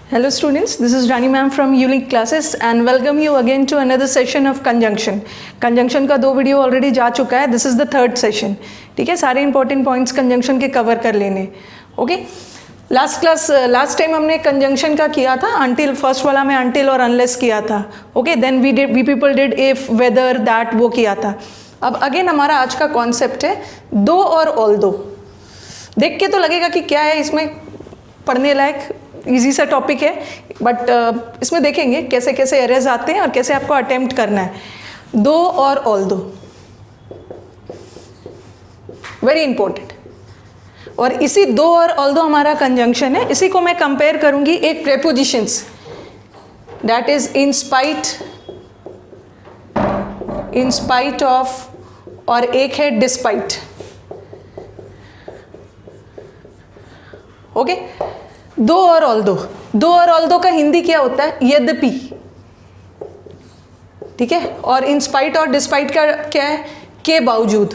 Hello students, this is Rani ma'am from Ulink classes and welcome you again to another session of conjunction. Conjunction का 2 video already जा चुका है. This is the third session. ठीक है, सारे important points conjunction के cover कर लेने. ओके, लास्ट टाइम हमने कंजंक्शन का किया था, अनटिल फर्स्ट वाला में अनटिल और अनलेस किया था. Okay, then we people did if, whether, that, वो किया था. अब अगेन हमारा आज का कॉन्सेप्ट है दो और ऑल दो. देख के तो लगेगा कि क्या है इसमें पढ़ने लायक, इजी सा टॉपिक है, बट इसमें देखेंगे कैसे कैसे एरर्स आते हैं और कैसे आपको अटेम्प्ट करना है. दो और ऑल दो वेरी इंपॉर्टेंट. और इसी दो और ऑल दो हमारा कंजंक्शन है. इसी को मैं कंपेयर करूंगी एक prepositions, that is in spite of, और एक है डिस्पाइट. ओके, दो और ऑल दो. दो और ऑल दो का हिंदी क्या होता है? यद्यपि. ठीक है, और इन स्पाइट और डिस्पाइट का क्या है? के बावजूद.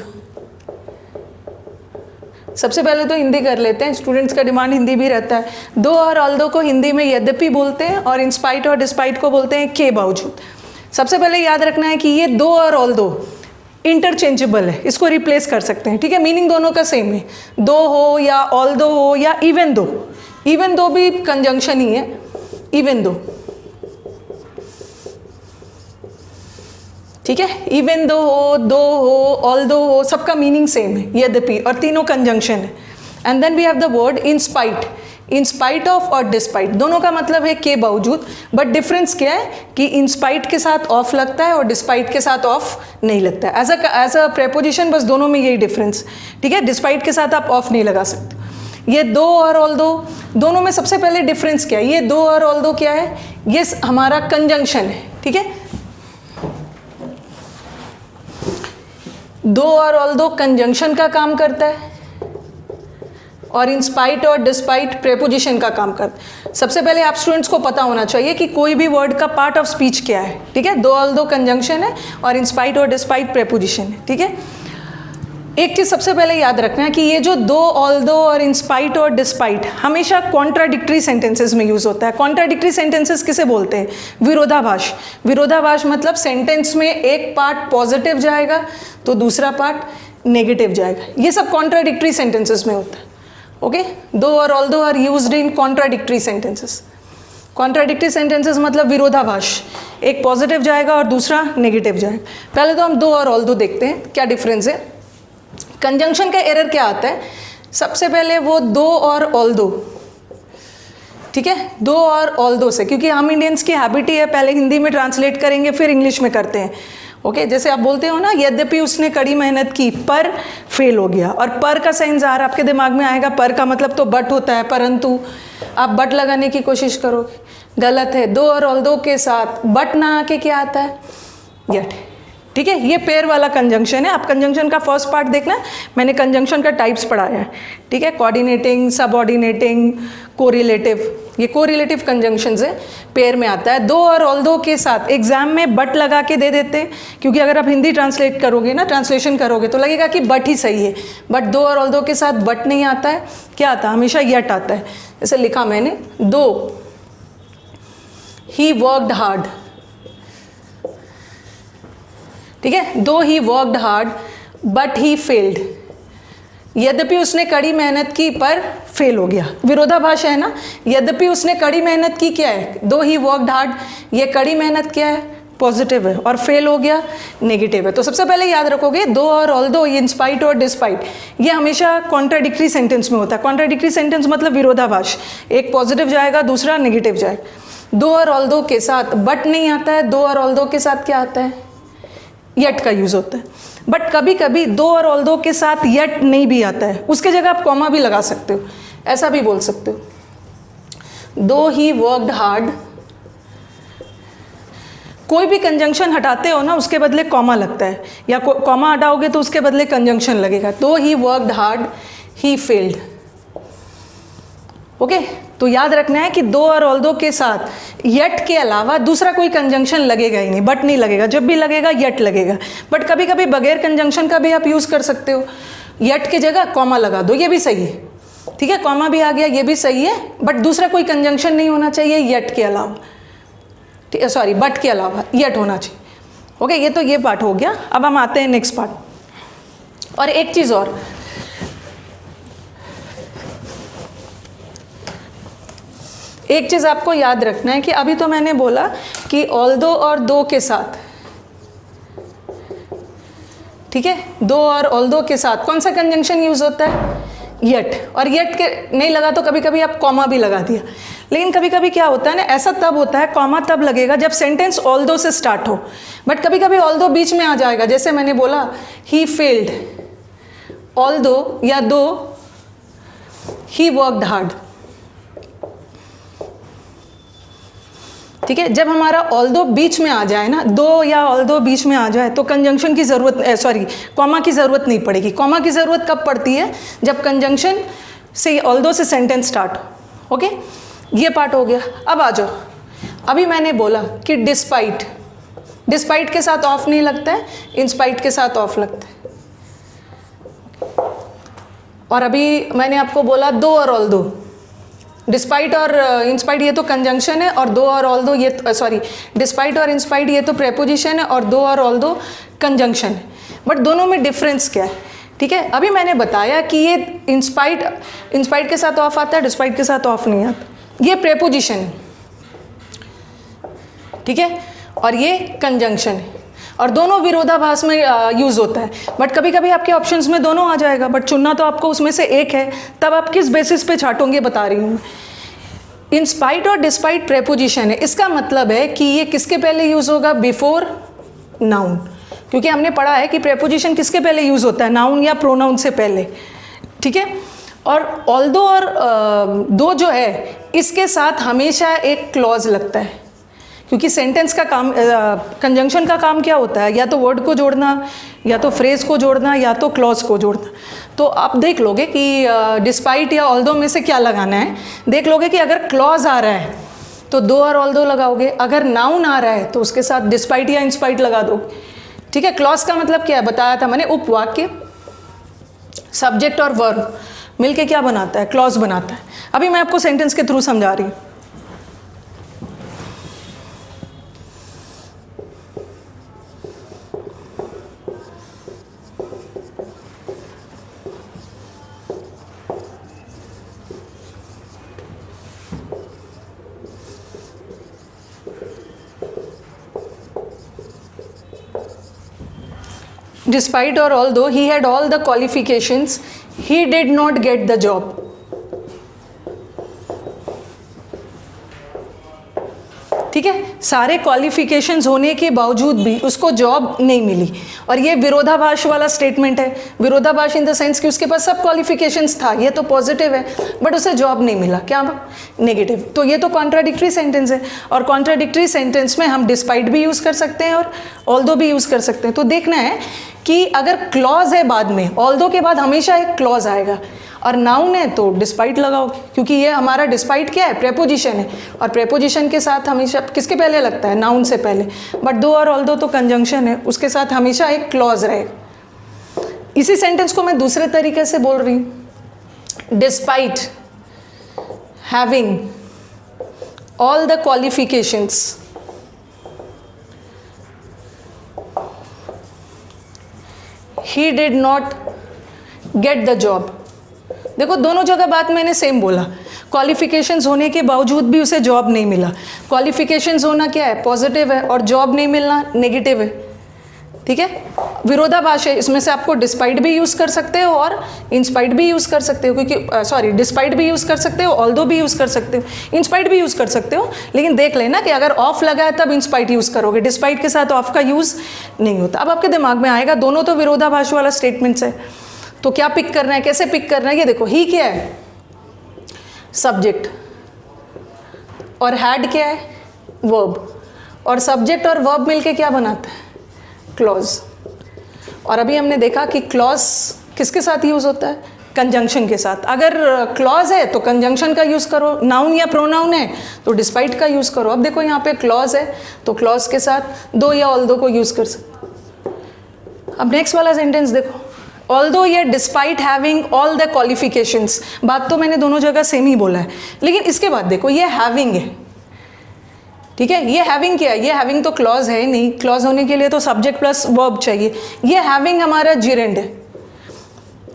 सबसे पहले तो हिंदी कर लेते हैं, स्टूडेंट्स का डिमांड हिंदी भी रहता है. दो और ऑल दो को हिंदी में यद्यपि बोलते हैं और इन स्पाइट और डिस्पाइट को बोलते हैं के बावजूद. सबसे पहले याद रखना है कि ये दो और ऑल दो इंटरचेंजेबल है, इसको रिप्लेस कर सकते हैं. ठीक है, मीनिंग दोनों का सेम है. दो हो या ऑल दो हो या इवन दो. इवन दो भी कंजंक्शन ही है. इवन दो, ठीक है, इवन दो हो, दो हो, ऑल दो हो, सबका मीनिंग सेम है, यद्यपि, और तीनों कंजंक्शन है. And then we have the word in spite. In spite of और डिस्पाइट, दोनों का मतलब है के बावजूद, बट डिफरेंस क्या है कि इन स्पाइट के साथ ऑफ लगता है और डिस्पाइट के साथ ऑफ नहीं लगता है. एज अ प्रेपोजिशन बस दोनों में यही डिफरेंस. ठीक है, डिस्पाइट के साथ आप ऑफ नहीं लगा सकते. ये दो और ऑल दो, दोनों में सबसे पहले डिफरेंस क्या है? ये दो और ऑल दो क्या है? ये हमारा कंजंक्शन है. ठीक है, दो और ऑल दो कंजंक्शन का काम करता है और इन स्पाइट और डिस्पाइट प्रेपोजिशन का काम करता है. सबसे पहले आप स्टूडेंट्स को पता होना चाहिए कि कोई भी वर्ड का पार्ट ऑफ स्पीच क्या है. ठीक है, दो ऑल दो कंजंक्शन है और इन स्पाइट और डिस्पाइट प्रेपोजिशन है. ठीक है, एक चीज सबसे पहले याद रखना है कि ये जो दो ऑल दो और इन स्पाइट और डिस्पाइट हमेशा कॉन्ट्राडिक्टरी सेंटेंसेस में यूज होता है. कॉन्ट्राडिक्टरी सेंटेंसेस किसे बोलते हैं? विरोधाभास. विरोधाभास मतलब सेंटेंस में एक पार्ट पॉजिटिव जाएगा तो दूसरा पार्ट नेगेटिव जाएगा. ये सब कॉन्ट्राडिक्टरी सेंटेंसेस में होता है. ओके, दो और although are used in contradictory sentences. Contradictory sentences मतलब विरोधाभास, एक पॉजिटिव जाएगा और दूसरा नेगेटिव जाएगा. पहले तो हम दो और ऑल दो देखते हैं क्या डिफरेंस है. कंजंक्शन का एरर क्या आता है? सबसे पहले वो दो और ऑल दो. ठीक है, दो और ऑल दो से, क्योंकि हम इंडियंस की हैबिट ही है पहले हिंदी में ट्रांसलेट करेंगे फिर इंग्लिश में करते हैं. ओके, जैसे आप बोलते हो ना, यद्यपि उसने कड़ी मेहनत की पर फेल हो गया, और पर का साइन ज़ाहिर आपके दिमाग में आएगा. पर का मतलब तो बट होता है, परंतु आप बट लगाने की कोशिश करोगे, गलत है. दो और ऑल दो के साथ बट ना आके क्या आता है? यट. ठीक है, ये पेयर वाला कंजंक्शन है. आप कंजंक्शन का फर्स्ट पार्ट देखना, मैंने कंजंक्शन का टाइप्स पढ़ाया है. ठीक है, कोऑर्डिनेटिंग, सबऑर्डिनेटिंग, कोरिलेटिव. ये कोरिलेटिव कंजंक्शंस है, पेयर में आता है. दो और ऑल दो के साथ एग्जाम में बट लगा के दे देते हैं, क्योंकि अगर आप हिंदी ट्रांसलेट करोगे ना, ट्रांसलेशन करोगे तो लगेगा कि बट ही सही है, बट दो और ऑल दो के साथ बट नहीं आता है. क्या आता है? हमेशा यट आता है. जैसे लिखा मैंने, दो ही वर्कड हार्ड. ठीक है, दो he worked hard but he failed. यद्यपि उसने कड़ी मेहनत की पर फेल हो गया. विरोधाभास है ना, यद्यपि उसने कड़ी मेहनत की, क्या है? दो ही वर्कड हार्ड, ये कड़ी मेहनत क्या है? पॉजिटिव है, और फेल हो गया नेगेटिव है. तो सबसे पहले याद रखोगे दो और ऑल दो, इन स्पाइट और डिस्पाइट, ये हमेशा कॉन्ट्राडिक्टरी सेंटेंस में होता है. कॉन्ट्राडिक्टरी सेंटेंस मतलब विरोधाभास, एक पॉजिटिव जाएगा दूसरा नेगेटिव जाएगा. दो और ऑल दो के साथ बट नहीं आता है. दो और ऑल दो के साथ क्या आता है? यट का यूज होता है. बट कभी कभी दो और ऑल दो के साथ यट नहीं भी आता है, उसके जगह आप कॉमा भी लगा सकते हो. ऐसा भी बोल सकते हो, दो ही वर्कड हार्ड. कोई भी कंजंक्शन हटाते हो ना, उसके बदले कॉमा लगता है, या कॉमा हटाओगे तो उसके बदले कंजंक्शन लगेगा. दो he worked hard he failed. Okay, तो याद रखना है कि दो और ऑल दो के साथ यट के अलावा दूसरा कोई कंजंक्शन लगेगा ही नहीं. बट नहीं लगेगा, जब भी लगेगा यट लगेगा. बट कभी कभी बगैर कंजंक्शन का भी आप यूज़ कर सकते हो. यट की जगह कॉमा लगा दो, ये भी सही है. ठीक है, कॉमा भी आ गया, ये भी सही है, बट दूसरा कोई कंजंक्शन नहीं होना चाहिए येट के अलावा, ठीक है, सॉरी बट के अलावा येट होना चाहिए। ओके, ये तो ये पार्ट हो गया। अब हम आते हैं नेक्स्ट पार्ट। और एक चीज़ और, एक चीज़ आपको याद रखना है कि अभी तो मैंने बोला कि ऑल्दो और दो के साथ, ठीक है, दो और ऑल्दो के साथ कौन सा कंजंक्शन यूज़ होता है, येट। और येट के नहीं लगा तो कभी कभी आप कॉमा भी लगा दिया, लेकिन कभी कभी क्या होता है ना, ऐसा तब होता है, कॉमा तब लगेगा जब सेंटेंस ऑल्दो से स्टार्ट हो, बट कभी कभी ऑल्दो बीच में आ जाएगा। जैसे मैंने बोला ही फेल्ड, ऑल्दो या दो ही वर्कड हार्ड, ठीक है। जब हमारा ऑल्दो बीच में आ जाए ना, दो या ऑल्दो बीच में आ जाए तो कंजंक्शन की ज़रूरत, सॉरी कॉमा की ज़रूरत नहीं पड़ेगी। कॉमा की ज़रूरत कब पड़ती है, जब कंजंक्शन से ऑल्दो से सेंटेंस स्टार्ट हो। ओके, ये पार्ट हो गया। अब आ जाओ, अभी मैंने बोला कि डिस्पाइट, डिस्पाइट के साथ ऑफ नहीं लगता है, इंस्पाइट के साथ ऑफ लगता है। और अभी मैंने आपको बोला दो और ऑल्दो, डिस्पाइट और इंस्पाइट ये तो कंजंक्शन है, और दो और ऑल्दो ये, सॉरी डिस्पाइट और इंस्पाइट ये तो प्रेपोजिशन है, और दो और ऑल्दो कंजंक्शन है। बट दोनों में डिफरेंस क्या है, ठीक है। अभी मैंने बताया कि ये इंस्पाइट के साथ ऑफ आता है, डिस्पाइट के साथ ऑफ नहीं आता, ये प्रेपोजिशन है, ठीक है, और ये कंजंक्शन है, और दोनों विरोधाभास में यूज़ होता है। बट कभी कभी आपके ऑप्शंस में दोनों आ जाएगा, बट चुनना तो आपको उसमें से एक है, तब आप किस बेसिस पे छाटोगे बता रही हूँ। इंस्पाइट और डिस्पाइट प्रेपोजिशन है, इसका मतलब है कि ये किसके पहले यूज़ होगा, बिफोर नाउन, क्योंकि हमने पढ़ा है कि प्रेपोजिशन किसके पहले यूज़ होता है, नाउन या प्रोनाउन से पहले, ठीक है। और ऑल्दो और दो जो है इसके साथ हमेशा एक क्लॉज लगता है, क्योंकि सेंटेंस का काम, कंजंक्शन का काम क्या होता है, या तो वर्ड को जोड़ना, या तो फ्रेज को जोड़ना, या तो क्लॉज को जोड़ना। तो आप देख लोगे कि डिस्पाइट या ऑल्दो में से क्या लगाना है। देख लोगे कि अगर क्लॉज आ रहा है तो दो और ऑल्दो लगाओगे, अगर नाउन आ रहा है तो उसके साथ डिस्पाइट या इंस्पाइट लगा दोगे, ठीक है। क्लॉज का मतलब क्या है, बताया था मैंने, उपवाक्य, सब्जेक्ट और वर्ब मिलके क्या बनाता है, क्लॉज बनाता है। अभी मैं आपको सेंटेंस के थ्रू समझा रही हूँ। Despite or although he had all the qualifications, he did not get the job. ठीक है, सारे क्वालिफिकेशंस होने के बावजूद भी उसको जॉब नहीं मिली, और ये विरोधाभास वाला स्टेटमेंट है। विरोधाभास इन द सेंस कि उसके पास सब क्वालिफिकेशंस था, ये तो पॉजिटिव है, बट उसे जॉब नहीं मिला, क्या नेगेटिव। तो ये तो कॉन्ट्राडिक्टरी सेंटेंस है, और कॉन्ट्राडिक्टरी सेंटेंस में हम डिस्पाइट भी यूज़ कर सकते हैं और ऑल्दो भी यूज़ कर सकते हैं। तो देखना है कि अगर क्लॉज है बाद में, ऑल्दो के बाद हमेशा एक क्लॉज आएगा, और नाउन है तो डिस्पाइट लगाओगे, क्योंकि ये हमारा डिस्पाइट क्या है, प्रेपोजिशन है, और प्रेपोजिशन के साथ हमेशा किसके पहले लगता है, नाउन से पहले। बट दो और ऑल्दो तो कंजंक्शन है, उसके साथ हमेशा एक क्लॉज रहेगा। इसी सेंटेंस को मैं दूसरे तरीके से बोल रही हूँ, despite having all the qualifications, he did not get the job। देखो दोनों जगह बात मैंने सेम बोला, क्वालिफिकेशंस होने के बावजूद भी उसे जॉब नहीं मिला। क्वालिफिकेशंस होना क्या है, पॉजिटिव है, और जॉब नहीं मिलना नेगेटिव है, ठीक है। विरोधाभास है, इसमें से आपको डिस्पाइट भी यूज़ कर सकते हो और इंस्पाइट भी यूज़ कर सकते हो, क्योंकि सॉरी डिस्पाइट भी यूज़ कर सकते हो, ऑल्दो भी यूज़ कर सकते हो, इंस्पाइट भी यूज़ कर सकते हो। लेकिन देख लेना कि अगर ऑफ लगा है तब इंस्पाइट यूज़ करोगे, डिस्पाइट के साथ ऑफ का यूज़ नहीं होता। अब आपके दिमाग में आएगा दोनों तो विरोधाभास वाला स्टेटमेंट्स है, तो क्या पिक करना है, कैसे पिक करना है। ये देखो, ही क्या है, सब्जेक्ट, और हैड क्या है, वर्ब, और सब्जेक्ट और वर्ब मिलके क्या बनाता है, क्लॉज। और अभी हमने देखा कि क्लॉज किसके साथ यूज़ होता है, कंजंक्शन के साथ। अगर क्लॉज है तो कंजंक्शन का यूज़ करो, नाउन या प्रोनाउन है तो डिस्पाइट का यूज़ करो। अब देखो यहाँ पे क्लॉज है तो क्लॉज के साथ दो या ऑल्दो को यूज़ कर सकते। अब नेक्स्ट वाला सेंटेंस देखो, ऑल्दो ये despite having all the qualifications, बात तो मैंने दोनों जगह सेम ही बोला है, लेकिन इसके बाद देखो ये हैविंग है, ठीक है। ये हैविंग क्या है, ये हैविंग तो क्लॉज है नहीं, क्लॉज होने के लिए तो सब्जेक्ट प्लस वर्ब चाहिए। ये हैविंग हमारा जीरेंड है,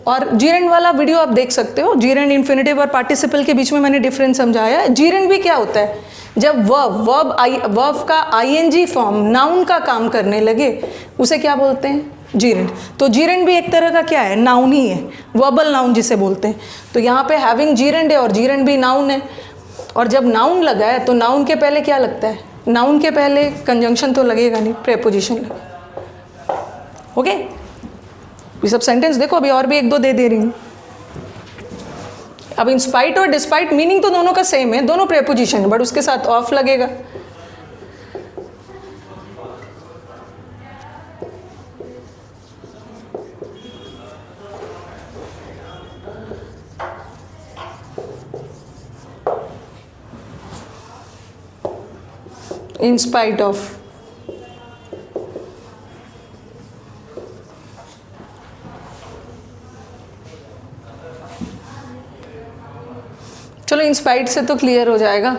और जीरेंड वाला वीडियो आप देख सकते हो, जीरेंड इन्फिनेटिव और पार्टिसिपल के बीच में मैंने डिफरेंस समझाया है। जीरेंड भी क्या होता है, जब वर्ब का आईएनजी फॉर्म नाउन का काम करने लगे उसे क्या बोलते हैं, जीरेंड। तो जीरेंड भी एक तरह का क्या है, नाउन ही है, वर्बल नाउन जिसे बोलते हैं। तो यहाँ पे हैविंग जीरेंड है और जीरेंड भी नाउन है, और जब नाउन लगा है तो नाउन के पहले क्या लगता है, नाउन के पहले कंजंक्शन तो लगेगा नहीं, प्रेपोजिशन लगेगा। ओके, ये सब सेंटेंस देखो, अभी और भी एक दो दे रही हूँ। अब इंस्पाइट और डिस्पाइट मीनिंग तो दोनों का सेम है, दोनों प्रेपोजिशन है, बट उसके साथ ऑफ लगेगा। in spite of, चलो इन स्पाइट से तो क्लियर हो जाएगा।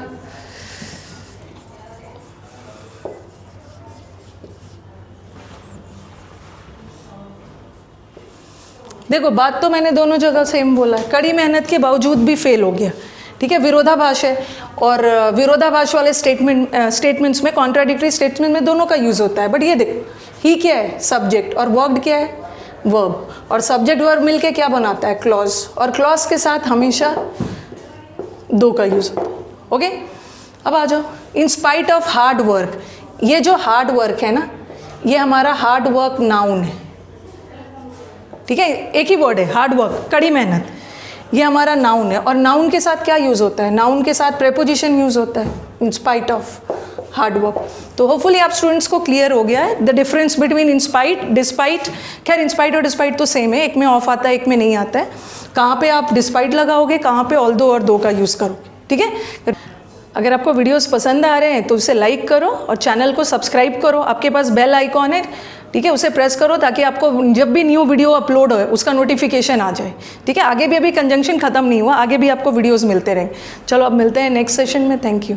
देखो बात तो मैंने दोनों जगह सेम बोला है, कड़ी मेहनत के बावजूद भी फेल हो गया, ठीक है। विरोधाभास है, और विरोधाभास वाले स्टेटमेंट्स में, कॉन्ट्राडिक्टरी स्टेटमेंट में दोनों का यूज़ होता है। बट ये देखो, ही क्या है, सब्जेक्ट, और वर्ब क्या है, वर्ब, और सब्जेक्ट वर्ब मिलके क्या बनाता है, क्लॉज, और क्लॉज के साथ हमेशा दो का यूज़ होता है। ओके, अब आ जाओ, इन स्पाइट ऑफ हार्ड वर्क। ये जो हार्ड वर्क है ना, ये हमारा हार्ड वर्क नाउन है, ठीक है, एक ही वर्ड है, हार्ड वर्क, कड़ी मेहनत, ये हमारा नाउन है। और नाउन के साथ क्या यूज़ होता है, नाउन के साथ प्रेपोजिशन यूज़ होता है, इन स्पाइट ऑफ हार्ड वर्क। तो होपफुली आप स्टूडेंट्स को क्लियर हो गया है the difference between in spite, despite. खैर इंस्पाइट और डिस्पाइट तो सेम है, एक में ऑफ आता है, एक में नहीं आता है। कहाँ पे आप डिस्पाइट लगाओगे, कहाँ पे ऑल दो और दो का यूज़ करोगे, ठीक है। अगर आपको वीडियोस पसंद आ रहे हैं तो उसे लाइक करो और चैनल को सब्सक्राइब करो। आपके पास बेल आइकॉन है, ठीक है, उसे प्रेस करो ताकि आपको जब भी न्यू वीडियो अपलोड हो उसका नोटिफिकेशन आ जाए, ठीक है। आगे भी अभी कंजंक्शन खत्म नहीं हुआ, आगे भी आपको वीडियोस मिलते रहेंगे। चलो अब मिलते हैं नेक्स्ट सेशन में, थैंक यू।